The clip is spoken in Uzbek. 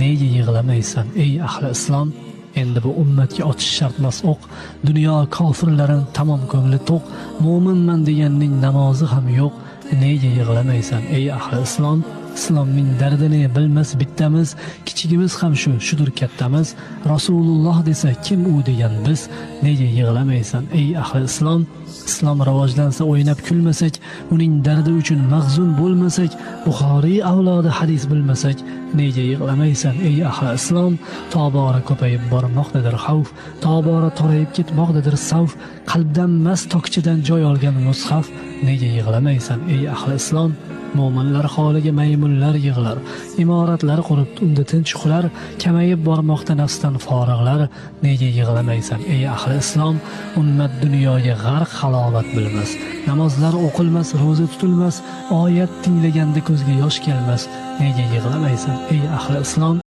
Nega yig'lamaysan ey ahli islom? Endi bu ummatga otish shartmas o'q. Dunyo kofirlarin tamom ko'ngli to'q. Mo'minman deganning namozi ham yo'q. Nega yig'lamaysan ey ahli islom? Islomning dardini bilmas bittamiz, kichigimiz ham shudur kattamiz. Rasululloh desa kim u degan biz. Nega yig'lamaysan ey ahli islom? Islom rivojlansa o'ynab kulmasak, uning dardi uchun mahzun bo'lmasak, Buxoriy avlodi hadis bilmasak, nega yig'lamaysan ey ahli islom? Tobora ko'payib bormoqdadir xavf, tobora torayib ketmoqdadir savf, qalbdan mas tokchadan joy olgan mushaf. Nega yig'lamaysan ey ahli islom? Mo'minlar holiga maymunlar yig'lar, imoratlar qurib unda tinch uxlar, kamayib bormoqda nafsdan forig'lar. Nega yig'lamaysan ey ahli islom? Ummat dunyoga g'arq halovat bilmas, namozlar o'qilmas, ro'za tutilmas, oyat tinglaganda ko'zga yosh kelmas. Nega yig'lamaysan ey ahli islom?